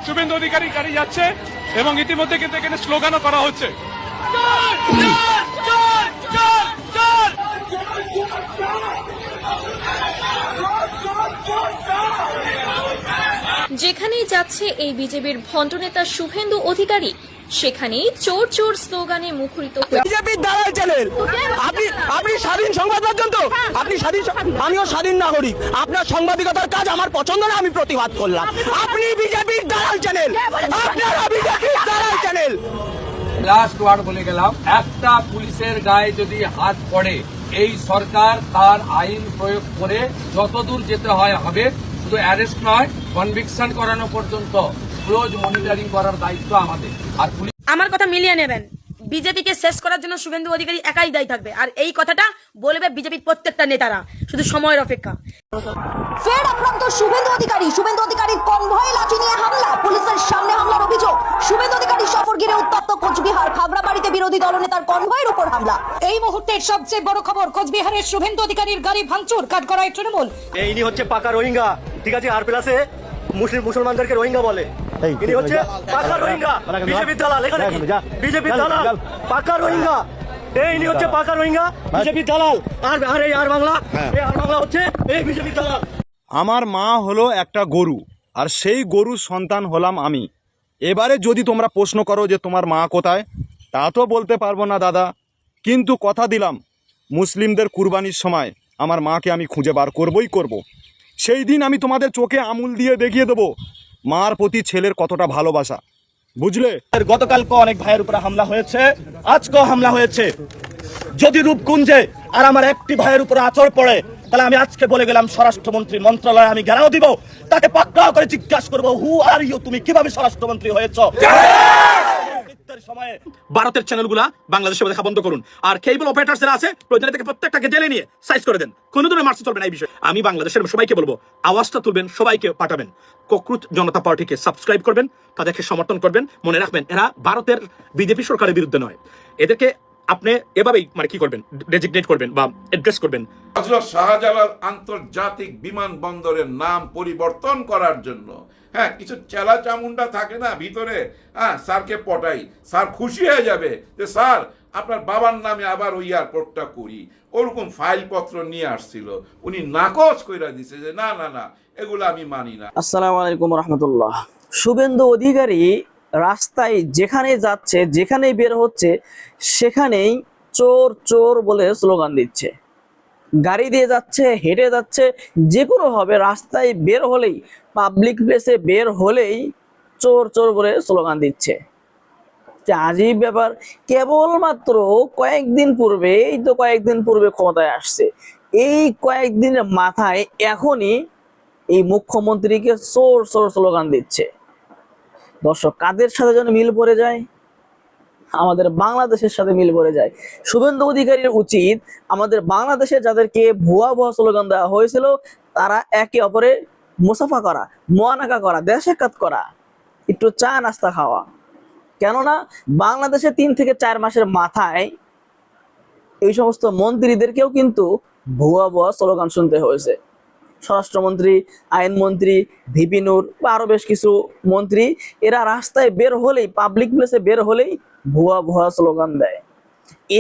শুভেন্দু অধিকারী গাড়ি যাচ্ছে এবং ইতিমধ্যে কিন্তু এখানে স্লোগানও করা হচ্ছে। যেখানেই যাচ্ছে এই বিজেপির ভণ্ড নেতা শুভেন্দু অধিকারী, সেখানেই চোর চোর স্লোগানে মুখরিত। বিজেপির দালাল চ্যানেল। আপনি স্বাধীন সংবাদ মাধ্যম তো, আপনি স্বাধীন, আমিও স্বাধীন নাগরিক। আপনার সাংবাদিকতার কাজ আমার পছন্দ না, আমি প্রতিবাদ করলাম। আপনি বিজেপির দালাল চ্যানেল, আপনারা বিজেপির দালাল চ্যানেল। লাস্ট ওয়ার্ড বলে গেলাম, একটা পুলিশের গায়ে যদি হাত পড়ে, এই সরকার তার আইন প্রয়োগ করে যতদূর যেতে হয় হবে। শুধু অ্যারেস্ট নয়, কনভিকশন করানো পর্যন্ত ক্লোজ মনিটরিং করার দায়িত্ব আমাদের। আর পুলিশ আমার কথা মিলিয়ে নেবেন, বিজেপিকে শেষ করার জন্য শুভেন্দু অধিকারী একাই দায়ী থাকবে, আর এই কথাটা বলবে বিজেপির প্রত্যেকটা নেতারা, শুধু সময়ের অপেক্ষা। ফের আক্রান্ত শুভেন্দু অধিকারীর কনভয়ে লাঠি নিয়ে হামলা, পুলিশের সামনে হামলার অভিযোগ। শুভেন্দু অধিকারী সফর ঘিরে উত্তপ্ত কোচবিহার, খাগড়াবাড়িতে বিরোধী দলনেতার কনভয়ের উপর হামলা। এই মুহূর্তের সবচেয়ে বড় খবর, কোচবিহারের শুভেন্দু অধিকারীর গাড়ি ভাঙচুর, কাঠগড়ায় তৃণমূল। ইনি হচ্ছে পাকা রোহিঙ্গা, ঠিক আছে? আর প্লাসে মুসলমানদেরকে রোহিঙ্গা বলে। ইনি হচ্ছে পাকা রোহিঙ্গা, বিজেপির দালাল। এখানে বিজেপির দালাল, পাকা রোহিঙ্গা। ইনি হচ্ছে পাকা রোহিঙ্গা, বিজেপির দালাল। আর এই আর বাংলা, এই আর বাংলা হচ্ছে এই বিজেপির দালাল। আমার মা হলো একটা গরু, আর সেই গরুর সন্তান হলাম আমি। এবারে যদি তোমরা প্রশ্ন করো যে তোমার মা কোথায়, তা তো বলতে পারবো না দাদা, কিন্তু কথা দিলাম মুসলিমদের কুরবানির সময় আমার মাকে আমি খুঁজে বার করবই করব। সেই দিন আমি তোমাদের চোখে আঙুল দিয়ে দেখিয়ে দেবো মার প্রতি ছেলের কতটা ভালোবাসা, বুঝলে? গতকালকে অনেক ভাইয়ের উপরে হামলা হয়েছে, আজকেও হামলা হয়েছে। যদি রূপকুঞ্জে আর আমার একটি ভাইয়ের উপরে আচর পড়ে, তাহলে আমি আজকে বলে গেলাম স্বরাষ্ট্রমন্ত্রী মন্ত্রণালয়ে আমি ঘেরাও দিব, তাকে পাকড়াও করে জিজ্ঞাসা করবো, হু আর ইউ, তুমি কিভাবে স্বরাষ্ট্রমন্ত্রী হয়েছ? ভারতের চ্যানেলগুলা বাংলাদেশে দেখা বন্ধ করুন, আর কেবল অপারেটর যারা আছে প্রয়োজনে থেকে প্রত্যেকটাকে জেলে নিয়ে সাইজ করে দেন। কোনো ধরনের মার্চি চলবে না এই বিষয়ে। আমি বাংলাদেশের সবাইকে বলবো, আওয়াজটা তুলবেন, সবাইকে পাঠাবেন। ককরোচ জনতা পার্টিকে সাবস্ক্রাইব করবেন, তাদেরকে সমর্থন করবেন। মনে রাখবেন, এরা ভারতের বিজেপি সরকারের বিরুদ্ধে নয়। এদেরকে আপনি এভাবেই কি করবেন, ডেজিগনেট করবেন বা অ্যাড্রেস করবেন। হযরত শাহজালাল আন্তর্জাতিক বিমানবন্দরের নাম পরিবর্তন করার জন্য কিছু চেলা চামুন্ডা থাকে না ভিতরে, স্যারকে পটাই, স্যার খুশি হয়ে যাবে যে স্যার আপনার বাবার নামে আবার ওই এয়ারপোর্টটা করি। ওরকম ফাইলপত্র নিয়ে আসছিল, উনি নাকচ কইরা দিছে যে না না না, এগুলো আমি মানি না। আসসালামু আলাইকুম রহমতুল্লাহ। শুভেন্দু অধিকারী রাস্তায় যেখানে যাচ্ছে, যেখানেই বের হচ্ছে, সেখানেই চোর চোর বলে স্লোগান দিচ্ছে। গাড়ি দিয়ে যাচ্ছে, হেঁটে যাচ্ছে, যে কোনো ভাবে রাস্তায় বের হলেই, পাবলিক প্লেসে বের হলেই চোর চোর বলে স্লোগান দিচ্ছে। আজীব ব্যাপার। কেবলমাত্র কয়েকদিন পূর্বে, এই তো কয়েকদিন পূর্বে ক্ষমতায় আসছে, এই কয়েকদিনের মাথায় এখনই এই মুখ্যমন্ত্রীকে চোর চোর স্লোগান দিচ্ছে। দর্শক, কাদের সাথে যেন মিল পড়ে যায়? আমাদের বাংলাদেশের সাথে মিল পড়ে যায়। শুভেন্দু অধিকারীর উচিত আমাদের বাংলাদেশে যাদেরকে ভুয়া ভুয়া স্লোগান দেওয়া হয়েছিল, তারা একে অপরে মুসাফা করা, মোয়ানাকা করা, দেশ সাক্ষাৎ করা, একটু চা নাস্তা খাওয়া। কেননা বাংলাদেশে 3 থেকে 4 মাসের মাথায় এই সমস্ত মন্ত্রীদেরকেও কিন্তু ভুয়া ভুয়া স্লোগান শুনতে হয়েছে। স্বরাষ্ট্রমন্ত্রী, আইনমন্ত্রী, ভিপি নূর বা আরো বেশ কিছু মন্ত্রী, এরা রাস্তায় বের হলেই, পাবলিক প্লেসে বের হলেই ভুয়া ভুয়া স্লোগান দেয়।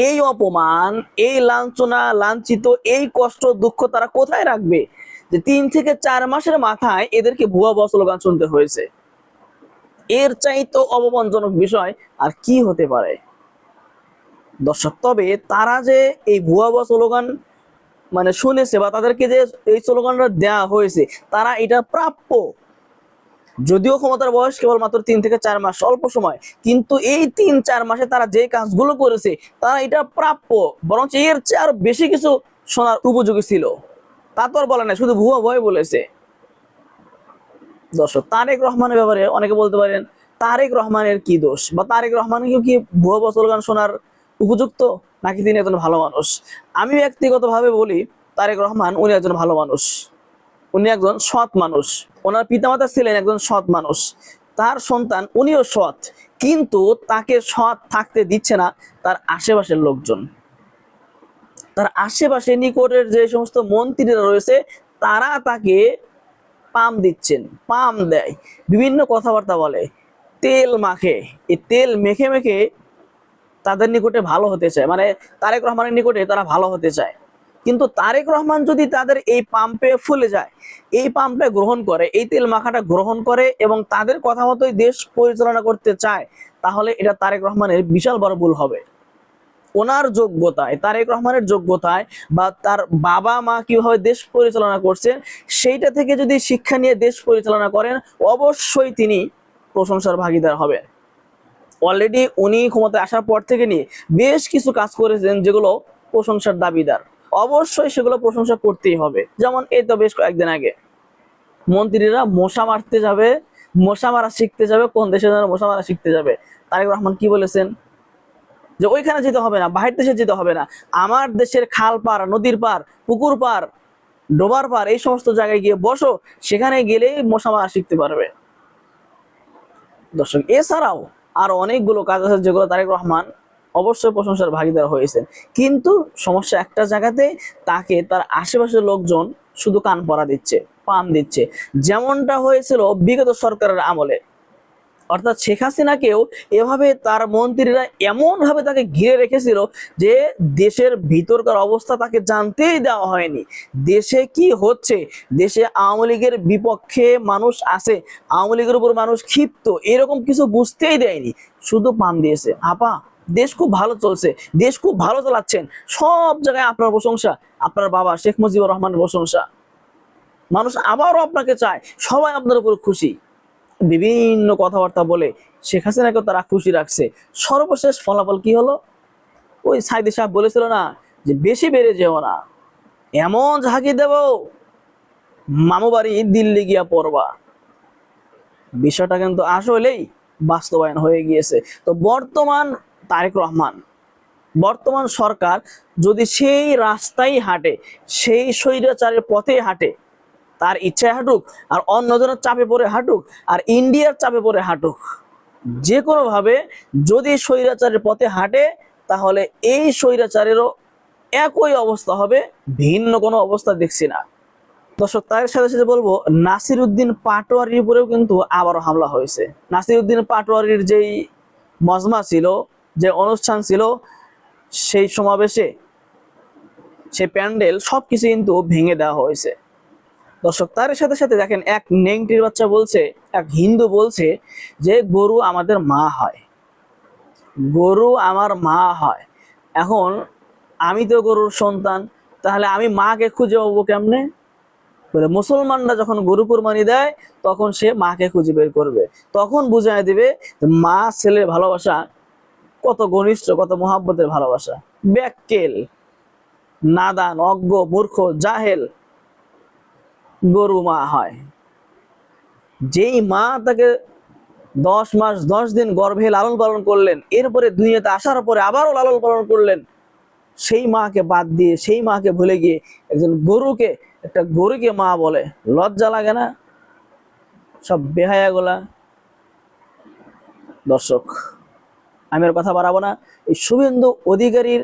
এই অপমান, এই লাঞ্ছনা, লাঞ্ছিত, এই কষ্ট, দুঃখ তারা কোথায় রাখবে যে 3 থেকে 4 মাসের মাথায় এদেরকে ভুয়া ভুয়া স্লোগান শুনতে হয়েছে? এর চাইতে অপমানজনক বিষয় আর কি হতে পারে দর্শক? তবে তারা যে এই ভুয়া ভুয়া স্লোগান শুনেছে বা তাদেরকে যে এই স্লোগানটা দেওয়া হয়েছে, তারা এটা প্রাপ্য। যদিও ক্ষমতার বয়স কেবলমাত্র 3 থেকে 4 মাস, অল্প সময়, কিন্তু এই 3-4 মাসে তারা যে কাজগুলো করেছে, তারা এটা প্রাপ্য। বরঞ্চ এর চেয়ে আরো বেশি কিছু শোনার উপযোগী ছিল। তা তো আর বলে না, শুধু ভুয়া ভয় বলেছে। দর্শক, তারেক রহমানের ব্যাপারে অনেকে বলতে পারেন, তারেক রহমানের কি দোষ, বা তারেক রহমানকেও কি ভুয়া ভুয়া স্লোগান শোনার উপযুক্ত, নাকি তিনি একজন ভালো মানুষ? আমি ব্যক্তিগতভাবে বলি, তারেক রহমান উনি একজন ভালো মানুষ, উনি একজন সৎ মানুষ। ওনার পিতামাতা ছিলেন একজন সৎ মানুষ, তার সন্তান উনিও সৎ, কিন্তু তাকে সৎ থাকতে দিচ্ছে না তার আশেপাশের লোকজন। তার আশেপাশে নিকটের যে সমস্ত মন্ত্রীরা রয়েছে, তারা তাকে পাম দিচ্ছেন, পাম দেয়, বিভিন্ন কথাবার্তা বলে, তেল মাখে, এই তেল মেখে মেখে তাদের নিকটে ভালো হতে চায়, মানে তারেক রহমানের নিকটে তারা ভালো হতে চায়। কিন্তু তারেক রহমান যদি তাদের এই পাম্পে ফুলে যায়, এই পাম্পটা গ্রহণ করে, এই তেল মাখাটা গ্রহণ করে এবং তাদের কথা মতোই দেশ পরিচালনা করতে চায়, তাহলে এটা তারেক রহমানের বিশাল বড় ভুল হবে। ওনার যোগ্যতায়, তারেক রহমানের যোগ্যতায় বা তার বাবা মা কিভাবে দেশ পরিচালনা করছেন সেইটা থেকে যদি শিক্ষা নিয়ে দেশ পরিচালনা করেন, অবশ্যই তিনি প্রশংসার ভাগিদার হবেন। অলরেডি উনি ক্ষমতায় আসার পর থেকে নিয়ে বেশ কিছু কাজ করেছেন যেগুলো প্রশংসার দাবিদার, অবশ্যই সেগুলো প্রশংসা করতেই হবে। যেমন এই তো বেশ কয়েকদিন আগে মন্ত্রীরা মশা মারতে যাবে, মশা মারা শিখতে যাবে, কোন দেশে যেন মশা মারা শিখতে যাবে, তারেক রহমান কি বলেছেন যে ওইখানে যেতে হবে না, বাহির দেশে যেতে হবে না, আমার দেশের খাল পার, নদীর পার, পুকুর পার, ডোবার পার, এই সমস্ত জায়গায় গিয়ে বসো, সেখানে গেলেই মশা মারা শিখতে পারবে। দর্শক, এছাড়াও আরো অনেকগুলো কাজ আছে যেগুলো তারেক রহমান অবশ্যই প্রশংসার ভাগিদার হয়েছেন। কিন্তু সমস্যা একটা জায়গাতে, তাকে তার আশেপাশের লোকজন শুধু কান পরা দিচ্ছে, পাম দিচ্ছে, যেমনটা হয়েছিল বিগত সরকারের আমলে। অর্থাৎ শেখ হাসিনাকেও এভাবে তার মন্ত্রীরা এমন ভাবে তাকে ঘিরে রেখেছিল যে দেশের ভিতরকার অবস্থা তাকে জানতেই দেওয়া হয়নি। দেশে কি হচ্ছে, দেশে আওয়ামী লীগের বিপক্ষে মানুষ আছে, আওয়ামী লীগের উপর মানুষ ক্ষিপ্ত, এরকম কিছু বুঝতেই দেয়নি, শুধু পাম দিয়েছে। আপা, দেশ খুব ভালো চলছে, দেশ খুব ভালো চালাচ্ছেন, সব জায়গায় আপনার প্রশংসা, আপনার বাবা শেখ মুজিবুর রহমানের প্রশংসা, মানুষ আবারও আপনাকে চায়, সবাই আপনার উপর খুশি, বিভিন্ন কথাবার্তা বলে শেখ হাসিনাকে তারা খুশি রাখছে। সর্বশেষ ফলাফল কি হলো? ওই সাইদি সাহেব বলেছিল না যে বেশি বেড়ে যেও না, এমন ঝাঁকি দেব মামু বাড়ি দিল্লি গিয়া পড়বা। বিষয়টা কিন্তু আসলেই বাস্তবায়ন হয়ে গিয়েছে। তো বর্তমান তারেক রহমান, বর্তমান সরকার যদি সেই রাস্তায় হাঁটে, সেই স্বৈরাচারের পথে হাঁটে, তার ইচ্ছায় হাঁটুক আর অন্যজনের চাপে পড়ে হাঁটুক আর ইন্ডিয়ার চাপে পড়ে হাঁটুক, যে কোনো ভাবে যদি স্বৈরাচারের পথে হাঁটে, তাহলে এই স্বৈরাচারেরও একই অবস্থা হবে, ভিন্ন কোনো অবস্থা দেখছি না। দর্শক, তার সাথে সাথে বলবো, নাসির উদ্দিন পাটোয়ারির উপরেও কিন্তু আবারও হামলা হয়েছে। নাসির উদ্দিন পাটোয়ারির যেই মজমা ছিল, যে অনুষ্ঠান ছিল, সেই সমাবেশে, সেই প্যান্ডেল সবকিছু কিন্তু ভেঙে দেওয়া হয়েছে। দর্শক, তার সাথে সাথে দেখেন, এক নেংটির বাচ্চা বলছে, এক হিন্দু বলছে যে গরু আমাদের মা হয়, গরু আমার মা হয়। এখন আমি তো গরুর সন্তান, তাহলে আমি মাকে খুঁজে পাবো কেমনে? বলে মুসলমানরা যখন গরু কুরবানি দেয় তখন সে মাকে খুঁজে বের করবে, তখন বুঝাই দিবে মা ছেলের ভালোবাসা কত ঘনিষ্ঠ, কত মহাব্বতের ভালোবাসা। ব্যাক্কেল, নাদান, অজ্ঞ, মূর্খ, জাহেল গরু মা হয়। যেই মা তাকে 10 মাস 10 দিন গর্ভে লালন পালন করলেন, এরপরে দুনিয়াতে আসার পরে আবারও লালন পালন করলেন, সেই মাকে বাদ দিয়ে, সেই মাকে ভুলে গিয়ে একজন গরুকে, একটা গরুকে মা বলে, লজ্জা লাগে না? সব বেহায়াগুলা। দর্শক, আমি আর কথা বাড়াবো না। এই শুভেন্দু অধিকারীর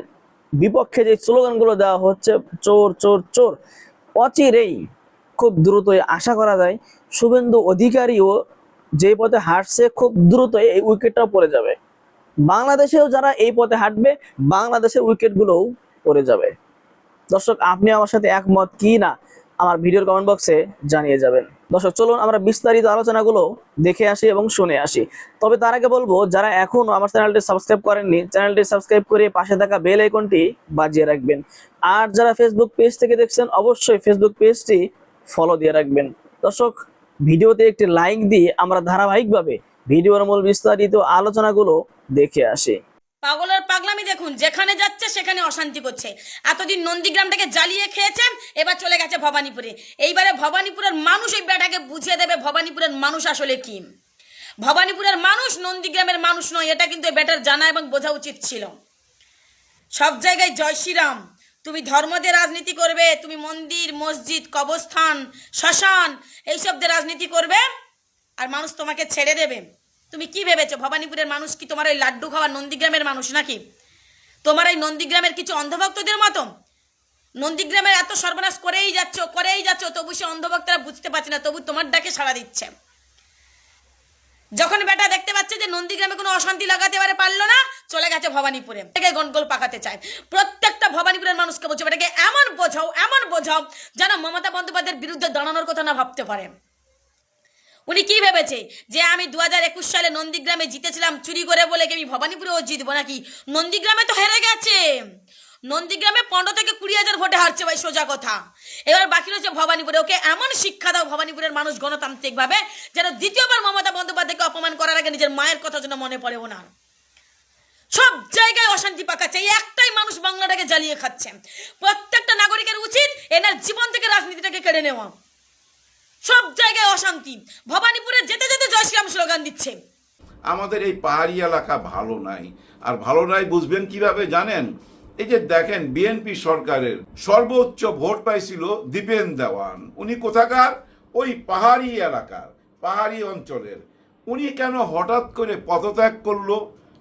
বিপক্ষে যে স্লোগানগুলো দেওয়া হচ্ছে, চোর চোর চোর, অচিরেই খুব দ্রুতই আশা করা যায় শুভেন্দু অধিকারীও যে পথে হাঁটছে, খুব দ্রুতই এই উইকেটটাও পড়ে যাবে। বাংলাদেশেও যারা এই পথে হাঁটবে, বাংলাদেশের উইকেটগুলোও পড়ে যাবে। দর্শক, আপনি আমার সাথে একমত কি না আমার ভিডিওর কমেন্ট বক্সে জানিয়ে যাবেন। দর্শক, চলুন আমরা বিস্তারিত আলোচনাগুলো দেখে আসি এবং শুনে আসি। তবে তার আগে বলবো, যারা এখনো আমার চ্যানেলটি সাবস্ক্রাইব করেননি, চ্যানেলটি সাবস্ক্রাইব করে পাশে থাকা বেল আইকনটি বাজিয়ে রাখবেন। আর যারা ফেসবুক পেজ থেকে দেখছেন, অবশ্যই ফেসবুক পেজটি ফলো দিয়ে রাখবেন। দর্শক, ভিডিওতে একটি লাইক দিয়ে আমরা ধারাবাহিকভাবে ভিডিওর মূল বিস্তারিত আলোচনাগুলো দেখে আসি। পাগলের পাগলামি দেখুন, যেখানে যাচ্ছে সেখানে অশান্তি করছে। এতদিন নন্দীগ্রামটাকে জ্বালিয়ে খেয়েছে, এবার চলে গেছে ভবানীপুরে। এইবারে ভবানীপুরের মানুষ ওই বেটাকে বুঝিয়ে দেবে ভবানীপুরের মানুষ আসলে কি। ভবানীপুরের মানুষ নন্দীগ্রামের মানুষ নয়, এটা কিন্তু বেটার জানা এবং বোঝা উচিত ছিল। সব জায়গায় জয় শ্রীরাম, তুমি ধর্ম দিয়ে রাজনীতি করবে, তুমি মন্দির, মসজিদ, কবরস্থান, শ্মশান এইসব দিয়ে রাজনীতি করবে, আর মানুষ তোমাকে ছেড়ে দেবে। তুমি কি ভেবেছো ভবানীপুরের মানুষ কি তোমার ওই লাড্ডু খাওয়া নন্দীগ্রামের মানুষ নাকি? তোমার এই নন্দীগ্রামের কিছু অন্ধভক্তদের মতো? নন্দীগ্রামের এত সর্বনাশ করেই যাচ্ছ, তবু সে অন্ধভক্তরা বুঝতে পারছে না, তবু তোমার ডাকে সাড়া দিচ্ছে। যখন বেটা দেখতে পাচ্ছে যে নন্দীগ্রামে কোনো অশান্তি লাগাতে পারলো না, চলে গেছে ভবানীপুরে, এটাকে গন্ডগোল পাকাতে চায়। প্রত্যেকটা ভবানীপুরের মানুষকে বলছে এটাকে এমন বোঝাও যেন মমতা বন্দ্যোপাধ্যায়ের বিরুদ্ধে দাঁড়ানোর কথা না ভাবতে পারে। উনি কি ভেবেছে যে আমি 2021 সালে নন্দীগ্রামে জিতেছিলাম চুরি করে বলে কি আমি ভবানীপুরেও জিতবো নাকি? নন্দীগ্রামে তো হেরে গেছে, নন্দীগ্রামে 15 থেকে 20,000 ভোটে হারছে ভাই, সোজা কথা। এবার বাকি রয়েছে ভবানীপুরে। ওকে এমন শিক্ষা দাও ভবানীপুরের মানুষ গণতান্ত্রিক ভাবে যেন দ্বিতীয়বার মমতা বন্দ্যোপাধ্যায়কে অপমান করার আগে নিজের মায়ের কথা যেন মনে পড়ে ওনার। সব জায়গায় অশান্তি পাকাচ্ছে, এই একটাই মানুষ বাংলাটাকে জ্বালিয়ে খাচ্ছে। প্রত্যেকটা নাগরিকের উচিত এনার জীবন থেকে রাজনীতিটাকে কেড়ে নেওয়া। সব জায়গায় অশান্তি, ভবানীপুরে যেতে যেতে জয় শ্রীরাম স্লোগান দিচ্ছে। আমাদের এই পাহাড়ি এলাকা ভালো নাই, আর ভালো নাই বুঝবেন কিভাবে জানেন? এই যে দেখেন বিএনপি সরকারের সর্বোচ্চ ভোট পাইছিল দীপেন দেওয়ান, উনি কোথাকার? ওই পাহাড়ি এলাকার, পাহাড়ি অঞ্চলের। উনি কেন হঠাৎ করে পদত্যাগ করলো?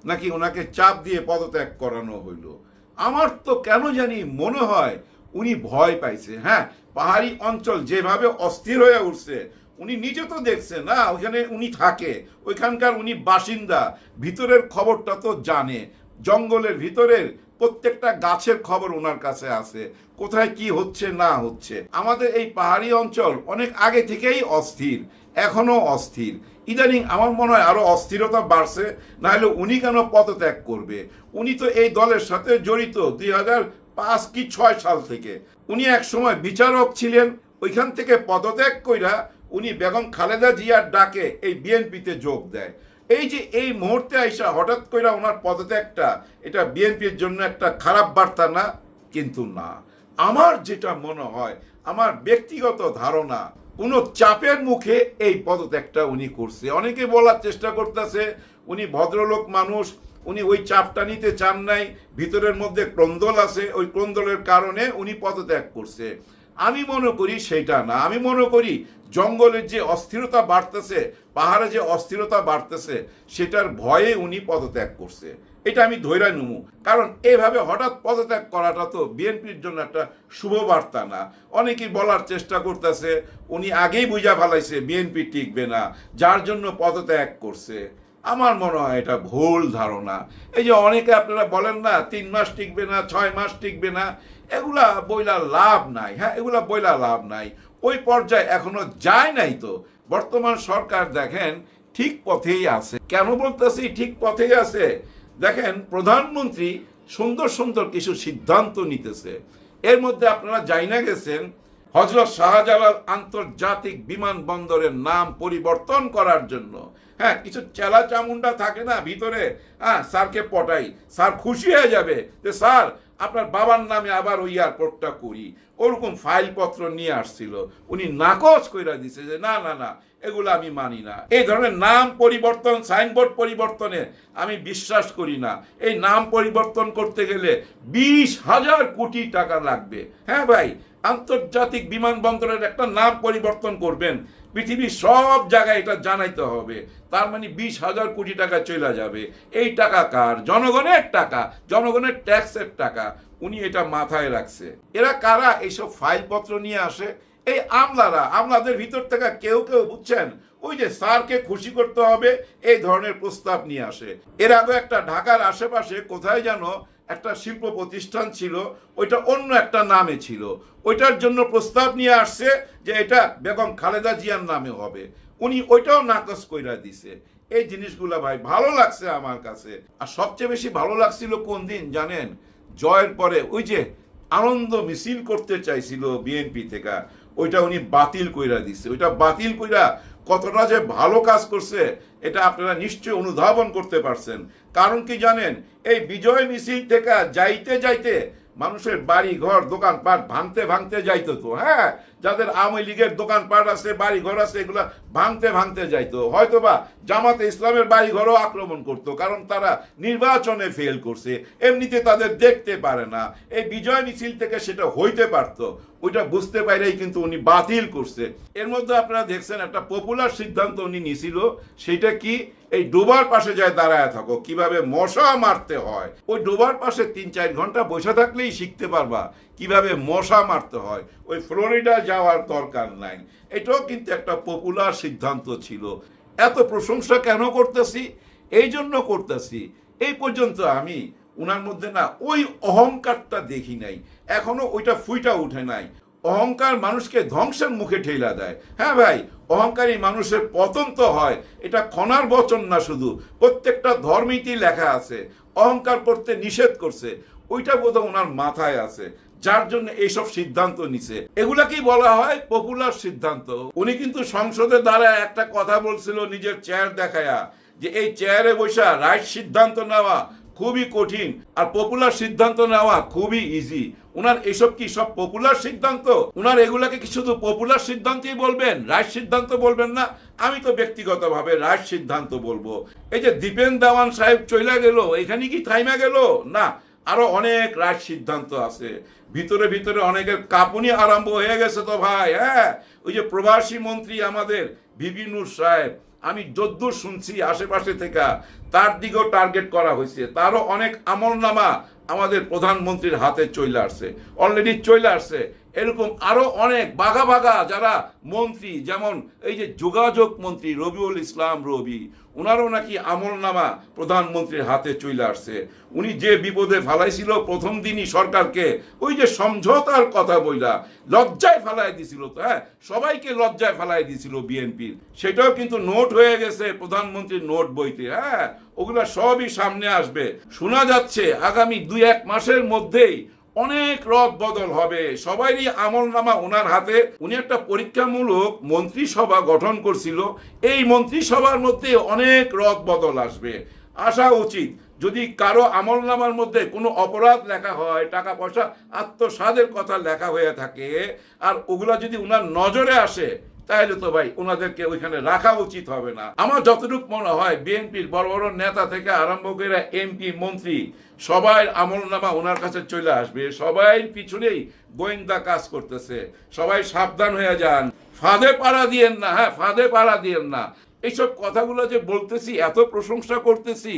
নাকি ওনাকে চাপ দিয়ে পদত্যাগ করানো হইলো? আমার তো কেন জানি মনে হয় উনি ভয় পাইছে। হ্যাঁ, পাহাড়ি অঞ্চল যেভাবে অস্থির হয়ে উঠছে, উনি নিজে তো দেখছেন না, ওইখানে উনি থাকে, ওইখানকার উনি বাসিন্দা, ভিতরের খবরটা তো জানে। জঙ্গলের ভিতরের প্রত্যেকটা গাছের খবর ওনার কাছে আছে, কোথায় কি হচ্ছে না হচ্ছে। আমাদের এই পাহাড়ি অঞ্চল অনেক আগে থেকেই অস্থির, এখনো অস্থির। ইদানিং আমার মনে হয় আরো অস্থিরতা বাড়ছে, না হলে উনি কেন পদত্যাগ করবে? উনি তো এই দলের সাথে জড়িত 2005 কি 6 সাল থেকে। উনি এক সময় বিচারক ছিলেন, ওইখান থেকে পদত্যাগ কইরা উনি বেগম খালেদা জিয়ার ডাকে এই বিএনপিতে যোগ দেয়। এই যে এই মুহূর্তে আইসা হঠাৎ কইরা ওনার পদত্যাগটা, এটা বিএনপির জন্য একটা খারাপ বার্তা না? কিন্তু না, আমার যেটা মনে হয়, আমার ব্যক্তিগত ধারণা, কোনো চাপের মুখে এই পদত্যাগটা উনি করছে। অনেকে বলার চেষ্টা করতেছে উনি ভদ্রলোক মানুষ, উনি ওই চাপটা নিতে চান নাই, ভিতরের মধ্যে ক্রন্দল আছে, ওই ক্রন্দলের কারণে উনি পদত্যাগ করছে। আমি মনে করি সেটা না। আমি মনে করি জঙ্গলের যে অস্থিরতা বাড়তেছে, পাহাড়ে যে অস্থিরতা বাড়তেছে, সেটার ভয়ে উনি পদত্যাগ করছে। এটা আমি ধৈর্য নেবো, কারণ এইভাবে হঠাৎ পদত্যাগ করাটা তো বিএনপির জন্য একটা শুভ বার্তা না। অনেকেই বলার চেষ্টা করতেছে উনি আগেই বুঝা ফেলাইছে বিএনপি টিকবে না, যার জন্য পদত্যাগ করছে। আমার মনে হয় এটা ভুল ধারণা। এই যে অনেকে আপনারা বলেন না 3 মাস টিকবে না, 6 মাস টিকবে না, এগুলা বইলা লাভ নাই। হ্যাঁ, এগুলা বইলা লাভ নাই, ওই পর্যায়ে এখনো যায় নাই। তো বর্তমান সরকার দেখেন ঠিক পথেই আছে। কেন বলতেছি ঠিক পথেই আছে? দেখেন প্রধানমন্ত্রী সুন্দর সুন্দর কিছু সিদ্ধান্ত নিতেছে। এর মধ্যে আপনারা জাইনা গেছেন হযরত শাহজালাল আন্তর্জাতিক বিমানবন্দরের নাম পরিবর্তন করার জন্য। হ্যাঁ, কিছু চেলা চামুন্ডা থাকে না ভিতরে, হ্যাঁ, স্যারকে পটাই, স্যার খুশি হয়ে যাবে যে স্যার আপনার বাবার নামে আবার ওই এয়ারপোর্টটা করি। ওরকম ফাইলপত্র নিয়ে আসছিল, উনি নাকচ কইরা দিছে যে না না না, এগুলো আমি মানি না। এই ধরনের নাম পরিবর্তন, সাইনবোর্ড পরিবর্তনে আমি বিশ্বাস করি না। এই নাম পরিবর্তন করতে গেলে 20,000 কোটি টাকা লাগবে। হ্যাঁ ভাই, আন্তর্জাতিক বিমানবন্দরের একটা নাম পরিবর্তন করবেন, পৃথিবীর সব জায়গায় এটা জানাইতে হবে, তার মানে 20,000 কোটি টাকা চলে যাবে। এই টাকা কার? জনগণের টাকা, জনগণের ট্যাক্সের টাকা। উনি এটা মাথায় রাখছে। এরা কারা এইসব ফাইলপত্র নিয়ে আসে? এই আমলারা। আমলাদের ভিতর থেকে কেউ কেউ বুঝছেন ওই যে স্যারকে খুশি করতে হবে এই ধরনের প্রস্তাব নিয়ে আসে। এর আগে একটা ঢাকার আশেপাশে কোথায় যেন একটা শিল্প প্রতিষ্ঠান ছিল, ওইটা অন্য একটা নামে ছিল, ওইটার জন্য প্রস্তাব নিয়ে আসছে যে এটা বেগম খালেদা জিয়ার নামে হবে। উনি ওইটাও নাকচ কইরা দিছে। এই জিনিসগুলা ভাই ভালো লাগছে আমার কাছে। আর সবচেয়ে বেশি ভালো লাগছিল কোন দিন জানেন? জয়ের পরে ওই যে আনন্দ মিছিল করতে চাইছিল বিএনপি থেকে, ওইটা উনি বাতিল কইরা দিছে। ওইটা বাতিল কইরা কতটা যে ভালো কাজ করছে এটা আপনারা নিশ্চয়ই অনুধাবন করতে পারছেন। কারণ কি জানেন? এই বিজয় মিছিল থেকে যাইতে যাইতে মানুষের বাড়ি ঘর দোকানপাট ভাঙতে ভাঙতে যাইতো। তো হ্যাঁ, যাদের আওয়ামী লীগের দোকানপাট আছে, বাড়ি ঘর আছে, এগুলা ভাঙতে ভাঙতে যাইতো। হয়তোবা জামাতে ইসলামের বাড়ি ঘরও আক্রমণ করতো, কারণ তারা নির্বাচনে ফেল করছে, এমনিতে তাদের দেখতে পারে না। এই বিজয় মিছিল থেকে সেটা হইতে পারতো, ওইটা বুঝতে পারেই কিন্তু উনি বাতিল করছে। এর মধ্যে আপনারা দেখছেন একটা পপুলার সিদ্ধান্ত উনি নিছিল, সেটা কি? এই ডোবার পাশে যায় দাঁড়ায় থাকো, কিভাবে মশা মারতে হয়। ওই ডোবার পাশে 3-4 ঘন্টা বসে থাকলেই শিখতে পারবা কিভাবে মশা মারতে হয়, ওই ফ্লোরিডা যাওয়ার দরকার নাই। এটাও কিন্তু একটা পপুলার সিদ্ধান্ত ছিল। এত প্রশংসা কেন করতেছি? এই জন্য করতেছি, এই পর্যন্ত আমি উনার মধ্যে না ওই অহংকারটা দেখি নাই, এখনো ওইটা ফুইটা উঠে নাই। অহংকার মানুষকে ধ্বংসের মুখে ঠেলা দেয়। হ্যাঁ ভাই, অহংকারী মানুষের পতন তো হয়, এটা খনার বচন না, শুধু প্রত্যেকটা ধর্মেই লেখা আছে অহংকার করতে নিষেধ করছে। ওইটা বোধহয় ওনার মাথায় আছে, যার জন্য এইসব সিদ্ধান্ত নিছে। এগুলাকেই বলা হয় পপুলার সিদ্ধান্ত। উনি কিন্তু সংসদের দ্বারা একটা কথা বলছিল নিজের চেয়ার দেখায়া, যে এই চেয়ারে বসা রাইট সিদ্ধান্ত নেওয়া খুবই কঠিন আর পপুলার সিদ্ধান্ত নেওয়া খুবই ইজি। উনার এসব কি সব পপুলার সিদ্ধান্ত? উনার এগুলাকে কি শুধু পপুলার সিদ্ধান্তই বলবেন, রাইট সিদ্ধান্ত বলবেন না? আমি তো ব্যক্তিগতভাবে রাইট সিদ্ধান্ত বলবো। এই যে দীপেন দেওয়ান সাহেব চইলা গেল, এখানে কি থাইমা গেল? না, আরো অনেক রাইট সিদ্ধান্ত আছে। ভিতরে ভিতরে অনেকের কাঁপুনি আরম্ভ হয়ে গেছে তো ভাই। হ্যাঁ, ওই যে প্রবাসী মন্ত্রী আমাদের ভিপি নুর সাহেব, আমি যদ্দূর শুনছি আশেপাশে থেকে, তার দিকেও টার্গেট করা হয়েছে। তারও অনেক আমলনামা আমাদের প্রধানমন্ত্রীর হাতে চলে আসছে, অলরেডি চলে আসছে। এরকম আরো অনেক বাঘা বাঘা যারা মন্ত্রী, যেমন এই যে যোগাযোগ মন্ত্রী রবিউল ইসলাম রবি, ওনারও নাকি আমলনামা প্রধানমন্ত্রীর হাতে চলে আসছে। উনি যে বিপদে ফালাইছিল প্রথম দিনই সরকারকে, ওই যে সমঝোতার কথা বইলা লজ্জায় ফালাই দিছিল তো। হ্যাঁ, সবাইকে লজ্জায় ফালাই দিছিল বিএনপির, সেটাও কিন্তু নোট হয়ে গেছে প্রধানমন্ত্রীর নোট বইতে। হ্যাঁ, ওগুলা সবই সামনে আসবে। শোনা যাচ্ছে আগামী 2-1 মাসের মধ্যেই অনেক রদ বদল হবে, সবারই আমলনামা ওনার হাতে। উনি একটা পরীক্ষামূলক মন্ত্রিসভা গঠন করছিল, এই মন্ত্রিসভার মধ্যে অনেক রদ বদল আসবে। আসা উচিত, যদি কারো আমলনামার মধ্যে কোনো অপরাধ লেখা হয়, টাকা পয়সা আত্মসাদের কথা লেখা হয়ে থাকে, আর ওগুলা যদি ওনার নজরে আসে, তাহলে তো ভাই ওনাদেরকে ওইখানে রাখা উচিত হবে না। আমার যতটুকু মনে হয় বিএনপির বড় বড় নেতা থেকে আরম্ভ করে এমপি মন্ত্রী সবাই আমলনামা ওনার কাছে চলে আসবে। সবাই পিছনেই গোয়েন্দা কাজ করতেছে, সবাই সাবধান হয়ে যান, ফাঁদে পাড়া দিয়েন না। হ্যাঁ, ফাঁদে পাড়া দিয়েন না। এইসব কথাগুলো যে বলতেছি, এত প্রশংসা করতেছি,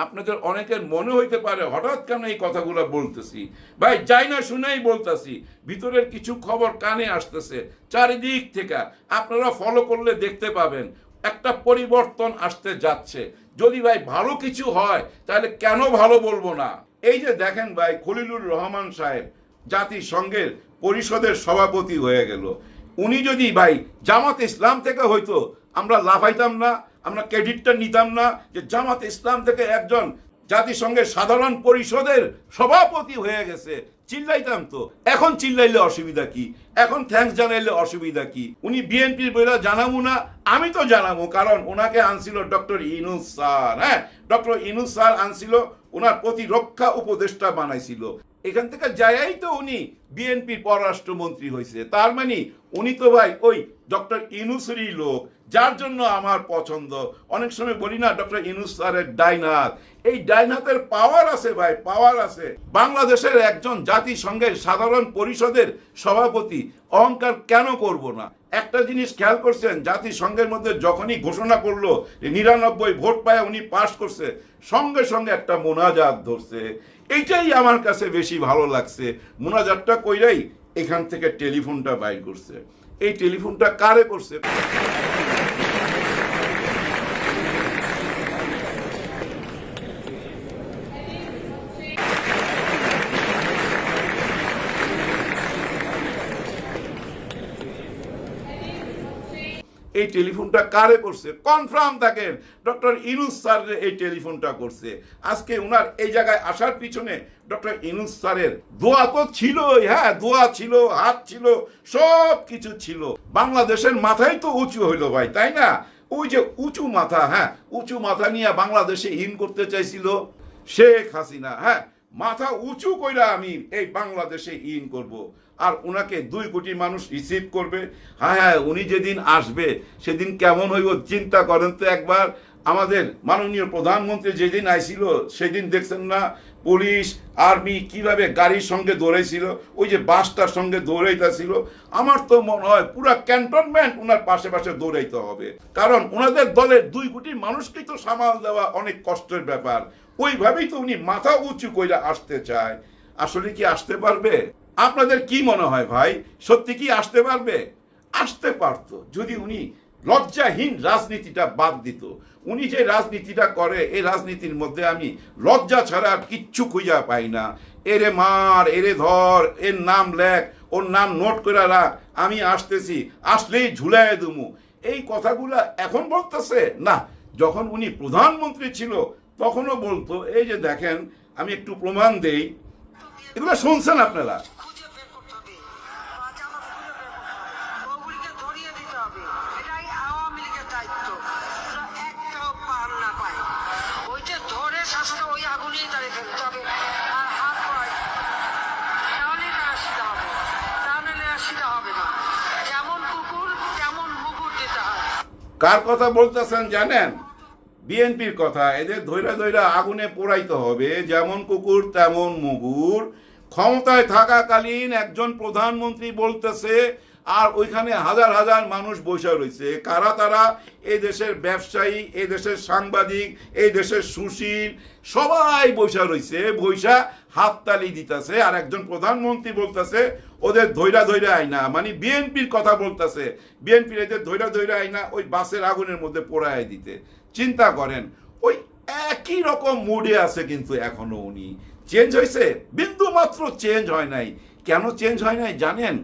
আপনাদের অনেকের মনে হইতে পারে হঠাৎ কেন এই কথাগুলো বলতেছি। ভাই, যাই না শুনেই বলতেছি, ভিতরের কিছু খবর কানে আসতেছে চারিদিক থেকে, আপনারা ফলো করলে দেখতে পাবেন একটা পরিবর্তন আসতে যাচ্ছে। যদি ভাই ভালো কিছু হয় তাহলে কেন ভালো বলবো না? এই যে দেখেন ভাই, খলিলুর রহমান সাহেব জাতিসংঘের পরিষদের সভাপতি হয়ে গেল। উনি যদি ভাই জামাত ইসলাম থেকে হয়তো আমরা লাফাইতাম না, আমরা ক্রেডিটটা নিতাম না যে জামাত ইসলাম থেকে একজন জাতিসংঘের সাধারণ পরিষদের সভাপতি হয়ে গেছে, চিল্লাইতাম তো। এখন চিল্লাইলে অসুবিধা কি? এখন থ্যাঙ্কস জানাইলে অসুবিধা কি? উনি বিএনপির বইলা জানাবো না? আমি তো জানাবো, কারণ ওনাকে আনছিল ডক্টর ইউনূস স্যার। হ্যাঁ, ডক্টর ইউনূস স্যার আনছিল, ওনার প্রতিরক্ষা উপদেষ্টা বানাইছিল। এখান থেকে যাই তো উনি বিএনপির পররাষ্ট্রমন্ত্রী হয়েছে। তার মানে উনি তো ভাই ওই ডক্টর ইউনূসেরই লোক, যার জন্য আমার পছন্দ। অনেক সময় বলি না ডক্টর ইউনূস স্যারের ডাইনাত, এই ডাইনাতের পাওয়ার আছে ভাই, পাওয়ার আছে। বাংলাদেশের একজন জাতিসংঘের সাধারণ পরিষদের সভাপতি, অহংকার কেন করব না? একটা জিনিস খেয়াল করছেন, জাতিসংঘের মধ্যে যখনই ঘোষণা করলো 99 ভোট পায় উনি পাস করছে, সঙ্গে সঙ্গে একটা মোনাজাত ধরছে। এইটাই আমার কাছে বেশি ভালো লাগছে। মোনাজাতটা কইরাই এখান থেকে টেলিফোনটা বাইর করছে। এই টেলিফোনটা কারে করছে? এই টেলিফোনটা কারে করছে? কনফার্ম থাকেন ডক্টর ইউনূস স্যার এই টেলিফোনটা করছে। আজকে উনার এই জায়গায় আসার পিছনে ডক্টর ইউনূস স্যারের দোয়া তো ছিলই। হ্যাঁ, দোয়া ছিল, হাত ছিল, সব কিছু ছিল। বাংলাদেশের মাথায় তো উঁচু হইলো ভাই, তাই না? ওই যে উঁচু মাথা, হ্যাঁ, উঁচু মাথা নিয়ে বাংলাদেশে ইন করতে চাইছিল শেখ হাসিনা। হ্যাঁ, মাথা উঁচু কইরা আমি এই বাংলাদেশে ইন করব, আর ওনাকে 2 কোটি মানুষ রিসিভ করবে। হ্যাঁ হ্যাঁ, উনি যেদিন আসবে সেদিন কেমন হইব চিন্তা করেন তো একবার। আমাদের মাননীয় প্রধানমন্ত্রী যেদিন আইছিল সেদিন দেখছেন না পুলিশ আর্মি কিভাবে গাড়ির সঙ্গে দৌড়াইছিল, ওই যে বাসটার সঙ্গে দৌড়াইতেছিল। আমার তো মনে হয় পুরা ক্যান্টনমেন্ট ওনার পাশে পাশে দৌড়াইতে হবে, কারণ ওনাদের দলের 2 কোটি মানুষকেই তো সামাল দেওয়া অনেক কষ্টের ব্যাপার। ওইভাবেই তো উনি মাথা উঁচু কইরা আসতে চায়। আসলে কি আসতে পারবে? আপনাদের কি মনে হয় ভাই, সত্যি কি আসতে পারবে? আসতে পারতো যদি উনি লজ্জাহীন রাজনীতিটা বাদ দিত। উনি যে রাজনীতিটা করে, এই রাজনীতির মধ্যে আমি লজ্জা ছাড়া আর কিচ্ছু খুঁজা পাই না। এরে মার, এরে ধর, এর নাম লেখ, ওর নাম নোট করে রাখ, আমি আসতেছি, আসলেই ঝুলাই দুমু, এই কথাগুলা এখন বলতেছে না। যখন উনি প্রধানমন্ত্রী ছিল তখনও বলতো। এই যে দেখেন, আমি একটু প্রমাণ দেই, এগুলো শুনছেন আপনারা। কার কথা বলতেছেন জানেন? বিএনপির কথা। এদের ধৈরা ধৈরা আগুনে পোড়াইতে হবে, যেমন কুকুর তেমন মুগুর। ক্ষমতায় থাকাকালীন একজন প্রধানমন্ত্রী বলতেছে, আর ওইখানে হাজার হাজার মানুষ বসে রয়েছে। কারা তারা? এই দেশের ব্যবসায়ী, এই দেশের সাংবাদিক, এই দেশের সুশীল, সবাই বসে রয়েছে, বৈশা হাততালি দিতেছে। আর একজন প্রধানমন্ত্রী বলতেছে ওদের ধৈরা ধৈরা আইনা, মানে বিএনপির কথা বলতেছে, বিএনপির এদের ধৈরা ধৈরা আইনা ওই বাসের আগুনের মধ্যে পোড়ায় দিতে। চিন্তা করেন, ওই একই রকম মুডে আছে, কিন্তু এখনো উনি চেঞ্জ হয়েছে? বিন্দু মাত্র চেঞ্জ হয় নাই। কেন চেঞ্জ হয় নাই জানেন?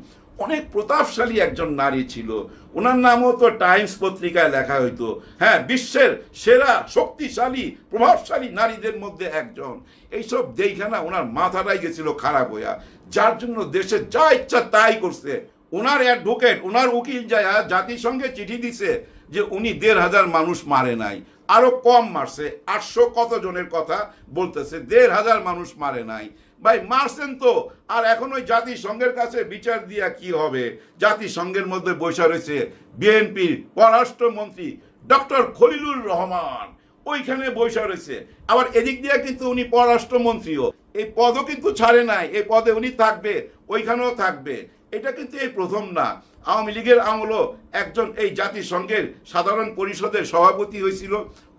অনেক প্রতাপশালী একজন নারী ছিল, ওনার নামও তো টাইমস পত্রিকায় লেখা হইতো, হ্যাঁ, বিশ্বের সেরা শক্তিশালী প্রভাবশালী নারীদের মধ্যে একজন। এইসব দেখে না ওনার মাথাটাই গেছিল খারাপ হইয়া, যার জন্য দেশে যা ইচ্ছা তাই করছে। ওনার অ্যাডভোকেট, ওনার উকিল যায়া জাতিসংঘে চিঠি দিছে যে উনি ১,৫০০ মানুষ মারে নাই, আরো কম মারছে, ৮০০ কত জনের কথা বলতেছে, ১,৫০০ মানুষ মারে নাই। ভাই মারছেন তো, আর এখন ওই জাতিসংঘের কাছে বিচার দিয়া কি হবে? জাতিসংঘের মধ্যে বসে রয়েছে বিএনপির পররাষ্ট্রমন্ত্রী ডক্টর খলিলুর রহমান, ওইখানে বসে রয়েছে। আবার এদিক দিয়ে কিন্তু উনি পররাষ্ট্রমন্ত্রীও, এই পদও কিন্তু ছাড়ে নাই, এই পদে উনি থাকবে, ওইখানেও থাকবে। এটা কিন্তু এই প্রথম না। আওয়ামী লীগের আমলও একজন এই জাতিসংঘের সাধারণ পরিষদের সভাপতি হয়েছিল,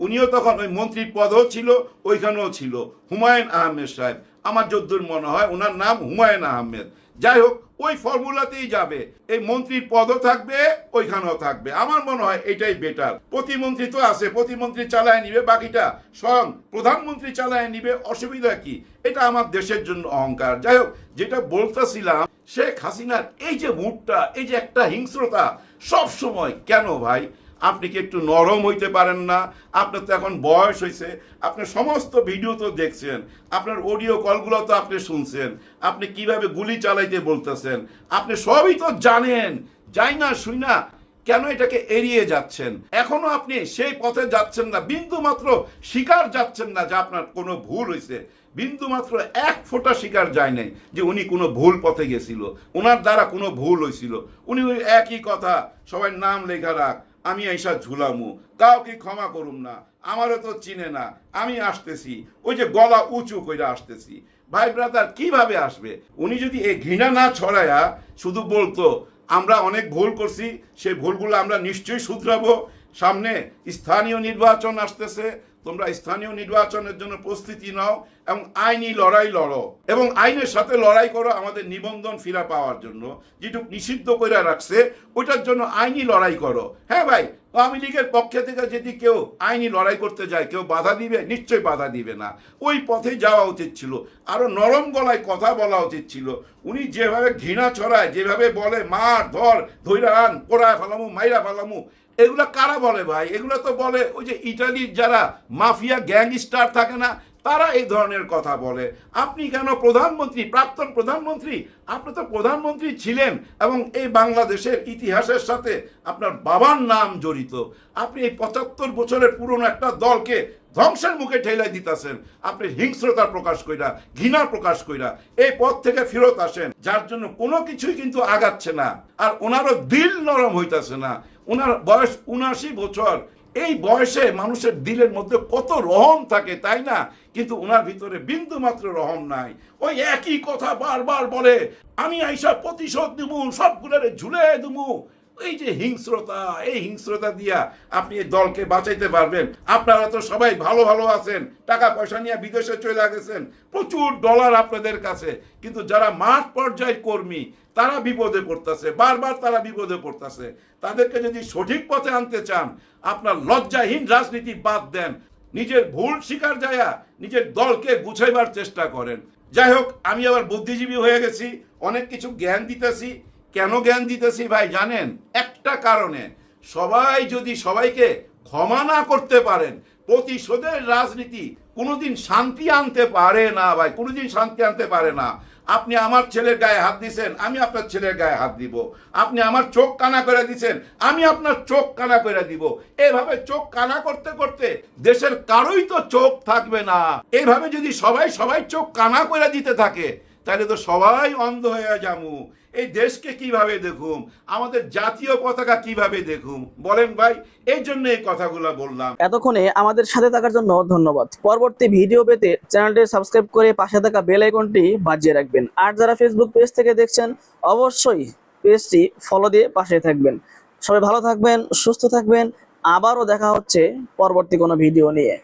উনিও তখন ওই মন্ত্রীর পদও ছিল, ওইখানেও ছিল, হুমায়ুন আহমেদ সাহেব। আমার যদ্দূর মনে হয় ওনার নাম হুমায়ুন আহমেদ। যাই হোক, ওই ফর্মুলাতেই যাবে, এই মন্ত্রীর পদও থাকবে, ওইখানেও থাকবে। আমার মনে হয় এটাই বেটার। প্রতিমন্ত্রী তো আছে, প্রতিমন্ত্রী চালায় নিবে, বাকিটা স্বয়ং প্রধানমন্ত্রী চালায় নিবে, অসুবিধা কি? এটা আমার দেশের জন্য অহংকার। যাই হোক, যেটা বলতেছিলাম, শেখ হাসিনার এই যে মুডটা, এই যে একটা হিংস্রতা সব সময়, কেন ভাই? আপনি কি একটু নরম হইতে পারেন না? আপনার তো এখন বয়স হয়েছে, আপনার সমস্ত ভিডিও তো দেখছেন, আপনার অডিও কলগুলো তো আপনি শুনছেন, আপনি কিভাবে গুলি চালাইতে বলতেছেন, আপনি সবই তো জানেন। যাই না শুই না, কেন এটাকে এড়িয়ে যাচ্ছেন? এখনো আপনি সেই পথে যাচ্ছেন না, বিন্দু মাত্র স্বীকার যাচ্ছেন না যে আপনার কোনো ভুল হয়েছে। বিন্দু মাত্র এক ফোঁটা স্বীকার যায় নাই যে উনি কোনো ভুল পথে গেছিল, ওনার দ্বারা কোনো ভুল হয়েছিল। উনি ওই একই কথা, সবাই নাম লেখা রাখ, আমি এইসব ঝুলামু, কাউকে ক্ষমা করুম না, আমারও তো চিনে না, আমি আসতেছি, ওই যে গলা উঁচু করে আসতেছি। ভাই ব্রাদার, কিভাবে আসবে? উনি যদি এই ঘৃণা না ছড়ায়া শুধু বলতো আমরা অনেক ভুল করছি, সেই ভুলগুলো আমরা নিশ্চয়ই শুধরাবো, সামনে স্থানীয় নির্বাচন আসতেছে, তোমরা স্থানীয় নির্বাচনের জন্য প্রস্তুতি নাও এবং আইনি লড়াই লড়ো, এবং আইনের সাথে লড়াই করো আমাদের নিবন্ধন ফিরা পাওয়ার জন্য, যেটুকু নিষিদ্ধ করে রাখছে ওইটার জন্য আইনি লড়াই করো। হ্যাঁ ভাই, আওয়ামী লীগের পক্ষে থেকে যদি কেউ আইনি লড়াই করতে যায়, কেউ বাধা দিবে? নিশ্চয়ই বাধা দিবে না। ওই পথে যাওয়া উচিত ছিল, আরো নরম গলায় কথা বলা উচিত ছিল। উনি যেভাবে ঘৃণা ছড়ায়, যেভাবে বলে মার ধর, ধৈরা আন, পোড়ায় ফেলামু, মাইরা ফেলামু, এগুলা কারা বলে ভাই? এগুলো তো বলে ওই যে ইটালির যারা মাফিয়া গ্যাংস্টার থাকে না, তারা এই ধরনের কথা বলে। আপনি কেন প্রধানমন্ত্রী, প্রাক্তন প্রধানমন্ত্রী, আপনি তো প্রধানমন্ত্রী ছিলেন এবং এই বাংলাদেশের ইতিহাসের সাথে আপনার বাবার নাম জড়িত। আপনি এই ৭৫ বছরের পুরনো একটা দলকে ধ্বংসের মুখে ঠেলাই দিতেছেন। আপনি হিংস্রতা প্রকাশ কইরা, ঘৃণা প্রকাশ কইরা এই পথ থেকে ফেরত আসেন, যার জন্য কোনো কিছুই কিন্তু আগাচ্ছে না, আর ওনারও দিল নরম হইতাছে না। ওনার বয়স ৭৯ বছর, এই বয়সে মানুষের দিলের মধ্যে কত রহম থাকে, তাই না? কিন্তু ওনার ভিতরে বিন্দু মাত্র রহম নাই। ওই একই কথা বারবার বলে, আমি আইসা প্রতিশোধ দিব, সবগুলোরে ঝুলে দেবো, এই যে হিংস্রতা, এই হিংস্রতা দিয়া আপনি এই দলকে বাঁচাইতে পারবেন? আপনারা তো সবাই ভালো ভালো আছেন, টাকা পয়সা নিয়ে বিদেশে চলে গেছেন, প্রচুর ডলার আপনাদের কাছে, কিন্তু যারা মাঠ পর্যায়ের কর্মী তারা বিপদে পড়তেছে, বারবার তারা বিপদে পড়তেছে। তাদেরকে যদি সঠিক পথে আনতে চান, আপনার লজ্জাহীন রাজনীতি বাদ দেন, নিজের ভুল স্বীকার যায়া নিজের দলকে গুছাইবার চেষ্টা করেন। যাই হোক, আমি আবার বুদ্ধিজীবী হয়ে গেছি, অনেক কিছু জ্ঞান দিতেছি। কেন জ্ঞান দিতেছি ভাই জানেন? একটা কারণে, সবাই যদি সবাইকে ক্ষমা না করতে পারেন, প্রতিশোধের রাজনীতি কোনোদিন শান্তি আনতে পারে না ভাই, কোনোদিন শান্তি আনতে পারে না। আপনি আমার ছেলের গায়ে হাত দিছেন, আমি আপনার ছেলের গায়ে হাত দিব। আপনি আমার চোখ কানা করে দিছেন, আমি আপনার চোখ কানা করে দিব। এভাবে চোখ কানা করতে করতে দেশের কারোই তো চোখ থাকবে না। এইভাবে যদি সবাই চোখ কানা করে দিতে থাকে, তাহলে তো সবাই অন্ধ হয়ে যাবো। এই দেশকে কিভাবে দেখুম, আমাদের জাতীয় পতাকা কিভাবে দেখুম বলেন ভাই? এই জন্য এই কথাগুলো বললাম। এতক্ষণে আমাদের সাথে থাকার জন্য ধন্যবাদ। পরবর্তী ভিডিও পেতে চ্যানেলটি সাবস্ক্রাইব করে পাশে থাকা বেল আইকনটি বাজিয়ে রাখবেন। আর যারা ফেসবুক পেজ থেকে দেখছেন, অবশ্যই পেজটি ফলো দিয়ে পাশে থাকবেন। সবাই ভালো থাকবেন, সুস্থ থাকবেন। আবারও দেখা হচ্ছে পরবর্তী কোনো ভিডিও নিয়ে।